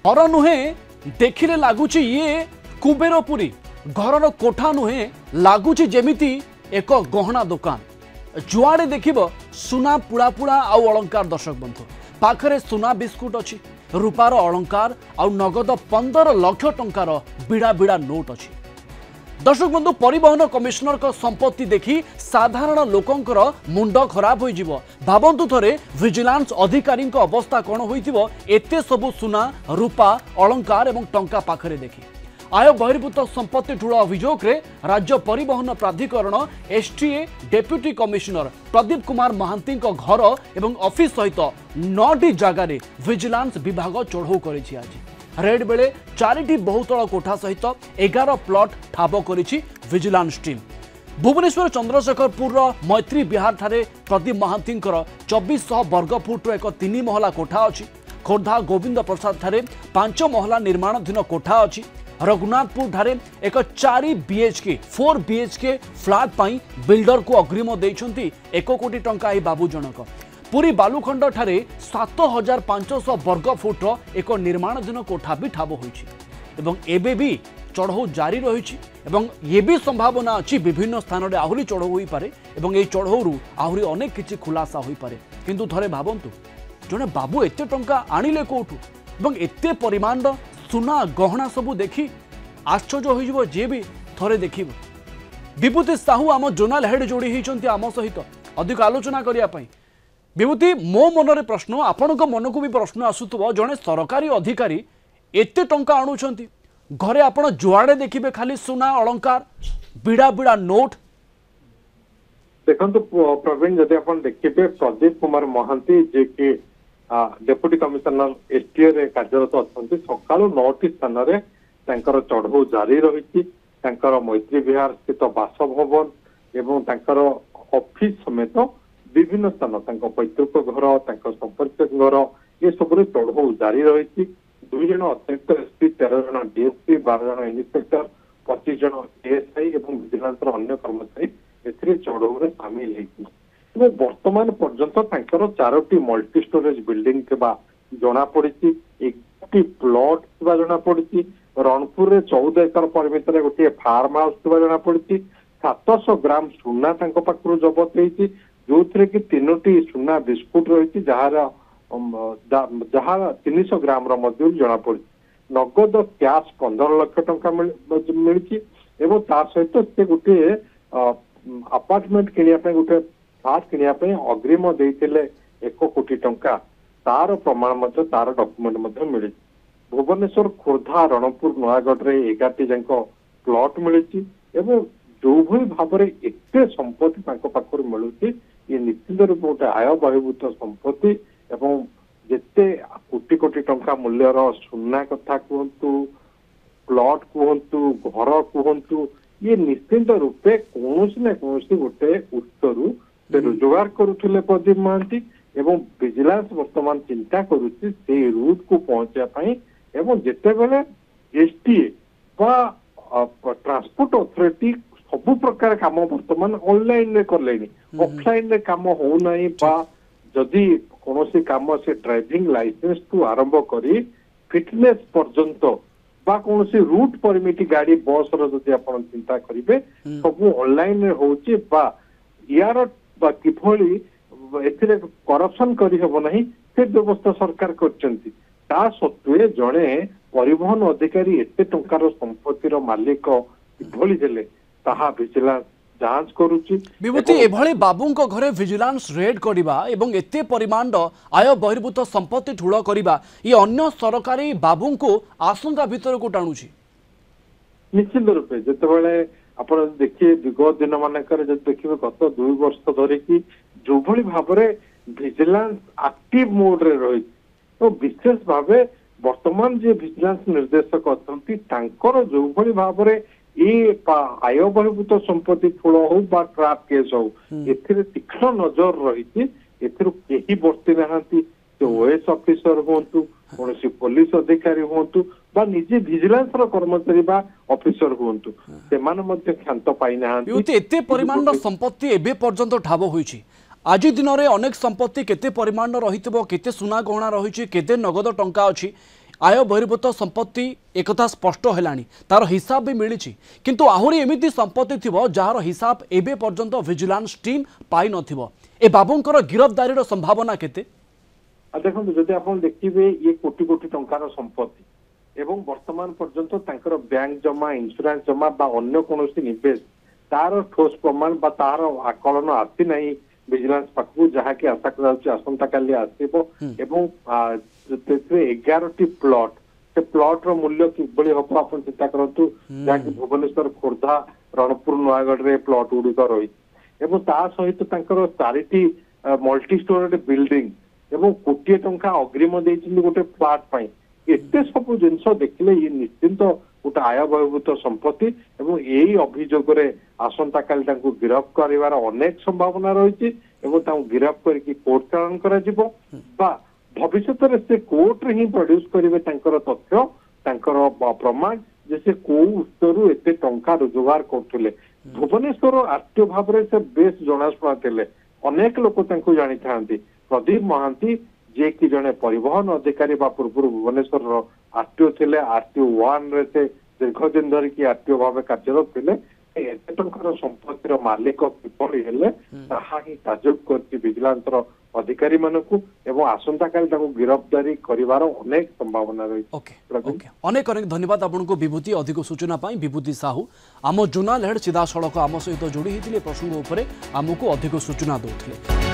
घर नुहे देखिले लगुच ये कुबेरपुरी घर कोठा नुहे लगुच जेमिति एक गहना दुकान जुआड़े देखिब सुना पुड़ा पुड़ा आउ अलंकार दर्शक बंधु पाखरे सुना बिस्कुट अच्छी रूपार अलंकार आउ नगद 15 लाख टंकार बिड़ा बिड़ा नोट अच्छी। दर्शक बंधु परिवहन कमिशनर को संपत्ति देखि साधारण लोकंकर मुंड खराब हो भावंतु थरे विजिलेंस अधिकारी अवस्था कौन हो एते सबु सुना रूपा अलंकार एवं टंका पाखरे देखि आय बहिर्भूत संपत्ति ठूल अभियोग रे राज्य परिवहन प्राधिकरण STA deputy commissioner Pradeep Kumar Mahanty घर एवं ऑफिस सहित 9टी जगार विजिलेंस विभाग चढ़ऊ करिछि। आज रेड बेले 4टी बहुतल कोठा सहित 11 प्लॉट ठाब करिछि विजिलेंस टीम। भुवनेश्वर चंद्रशेखरपुर मैत्री विहार ठारे प्रदीप महांती 2400 वर्ग फुट्र एक 3 महला कोठा अछि। खोर्धा गोविंद प्रसाद ठारे 5 महला निर्माणाधीन कोठा अछि। रघुनाथपुर ठारे एक 4 बीएचके 4 बीएचके फ्लैट पाई बिल्डर को अग्रिम देइछंती 1 कोटी टंका ए बाबू जनक। पुरी बालुखंड ठारे 7500 वर्ग फुट्र एक निर्माणाधीन कोठा भी ठाब होइछि एवं एबे भी चढ़ऊ जारी रही एवं ये भी संभावना अच्छी विभिन्न स्थान में आहरी चढ़ऊ हो पारे एवं ये चढ़ऊ आहरी अनेक किछि खुलासा हो पारे। किंतु थरे भावंतु जने बाबू एते टंका आनिले कोठू एवं एते परिमाण सुना गहना सबू देखी आश्चर्य हो जे भी थरे देखिब। विभूति साहू आम जोनाल हेड जोड़ी होती आम सहित अधिक आलोचना करने। विभूति मो मनरे प्रश्न आपण मन को भी प्रश्न आसुथबो जने सरकारी अधिकारी एते टंका आणुछंती घरे आपण जुआड़े देखिबे खाली सुना अलंकार बिड़ा बिड़ा नोट। देखंतु प्रवीण जदि आपण देखिबे प्रदीप कुमार महांती जे कि डेप्यूटी कमिशनर एसटीए रे कार्यरत अछंती सकाळु 9टी स्थान रे तांकर चढ़ऊ जारी रही मैत्री विहार स्थित बासभवन एवं तांकर ऑफिस समेत विभिन्न स्थान पैतृक घर संपर्क घर ये सब चढ़ऊ जारी रही। 2 जन अतिरिक्त एसपी 13 जन डीएसपी 12 जन इन्स्पेक्टर 25 जन एएसआई एवं विजिलेंस अन्य कर्मचारी ए चढ़ऊ सामिल होती। वर्तमान पर्यंत 4टी मल्टी स्टोरेज बिल्डिंग जना पड़ी 1टी प्लॉट जना पड़ी रणपुर 14 एकर परिमित गोटे फार्म हाउस जना पड़ी 700 ग्राम सुना पाखु जबत होती जो थे कि 3टी सुना बिस्कुट रही जहाँ 300 ग्राम जना पड़ी नगद कैश 15 लाख टंका मिली एवं ता सहित से गोटे अपार्टमेंट किनिया गोटे फ्लैट किनिया अग्रिम देते 1 कोटी टंका तार प्रमाण तार डॉक्यूमेंट मिली। भुवनेश्वर खोर्धा रणपुर नयागढ़ रे 11टी जाक प्लॉट मिली एवं जो भली भाव में एत संपत्ति पाखर मिलूँ ये निश्चित रूप गोटे आय बहिर्भूत संपत्ति एवं जिते कोटी कोटी टंका मूल्यर सुना कथा कहतु प्लॉट कहतु घर कहतु ये निश्चित रूपे कौन न कौन गोटे उत्तर रोजगार करुले प्रदीप महांती एवं विजिलेंस वर्तमान चिंता करुच्ची से रूट को पहुंचाई एवं जिते बेले एसटीए ट्रांसपोर्ट अथॉरिटी सब प्रकार काम वर्तमान ऑनलाइन रे कर लेनी ऑफलाइन रे काम हो नहीं जदि कौन काम से ड्राइविंग लाइसेंस टू आरंभ करी फिटनेस पर्यंत बा कौन रूट परमिट गाड़ी बस रदि आप चिंता करेंगे सब ऑनलाइन रे होची बा यार किभली एथिरे करप्शन करहब नहीं से व्यवस्था सरकार करचंती ता सत्वे जड़े परिवहन अधिकारी एते टंकार संपत्तिर मालिक किभली देले ताहा विजिलेंस जांच करूची। विभूति एभली बाबूंको घरे विजिलेंस रेड करिबा एवं एते परिमाण आय बहिर्भूत संपत्ति ठूल करिबा ये अन्य सरकारी बाबूंको आशंका भीतर को टाणुची। निश्चित रूपे जितेबाला आप देखिए विगत दिन मानक देखिए गत 2 वर्ष धरिकी जो भली भाव में विजिलेंस एक्टिव मोड रे रही तो विशेष भाव वर्तमान जे विजिलेंस निर्देशक अच्छा जो भली भाव में ये आय बहिर्भूत संपत्ति ठूल हो ट्रैप केस हो ए तीक्ष्ण नजर रही कहीं बर्ती ना ओएस ऑफिसर हूँ कौन पुलिस अधिकारी हूँ बा निजे विजिलेंस कर्मचारी बा ऑफिसर हूँ से क्षांत पाई ना एते परिमाण संपत्ति एबे पर्यंत ठाब होईछि। आज दिन में अनेक संपत्ति केते परिमाण रही केते सुना गहना रही केते नगद टंका अच्छी आय बहिर्भूत संपत्ति एक स्पष्ट है तार हिसाब भी मिली किंतु आहरी एमती संपत्ति थी जार हिसाब एबे पर्यंत विजिलेंस टीम पाई नथिबो ए बाबूंकर गिरफ्तारी संभावना केते देखो जदि आप देखिए ये कोटी कोटी टंकार संपत्ति एवं वर्तमान पर्यंत तांकर बैंक जमा इंश्योरेंस जमा बा अन्य कोनोसी निवेश तार ठोस प्रमाण बा तार आकलन आसी नहीं विजिलेंस पाखु जहाँकि आशा कर आसंता काली आसो एवं 11टी प्लॉट से प्लॉट रो मूल्य किभली हम आप चिंता करतु जहाँकि भुवनेश्वर खोर्धा रणपुर नयागढ़ रे प्लॉट गुड़िक रही एवं ता सहित तांकर 4टी मल्टी स्टोरेड बिल्डिंग एवं कोटी टंका अग्रिम देइछिन गोटे फ्लैट पाई एते सब जिनस देखिले ये निश्चिंत गोटे आय बहिर्भूत संपत्ति एवं यही अभियोग आसंता काली तांको गिरफ्त करिवार अनेक संभावना रही एवं तांको गिरफ्त करके कोर्ट चालान करा जिवो बा भविष्य में से कोर्ट रे ही प्रोड्यूस करेंगे तथ्य प्रमाण जे से को उत्तर एते टंका रोजगार करथुले भुवनेश्वर आरटीओ भाव से बेस जनाशुना थे अनेक लोक जानी था प्रदीप महांती जे कि जड़े परिवहन अधिकारी पूर्व भुवनेश्वर आरटीओ थे आरटीओ 1 रे से दीर्घ दिन धरिकी आरटीओ भाव कार्यरत थे एते टंकार संपत्तिर मालिक किपरि हेले ताहा ही ताजुब करछि विजिलेंस अधिकारी मानकु एवं आसंता काल ताको गिरफ्तारी करिवार अनेक संभावना रही। ओके अनेक अनेक धन्यवाद आपनको विभूति अधिक सूचना पाई विभूति साहू आम जुनाल हेड सीधा सड़क आम सहित जोड़ी होते प्रसंग उपरे आमको अधिक सूचना दौले।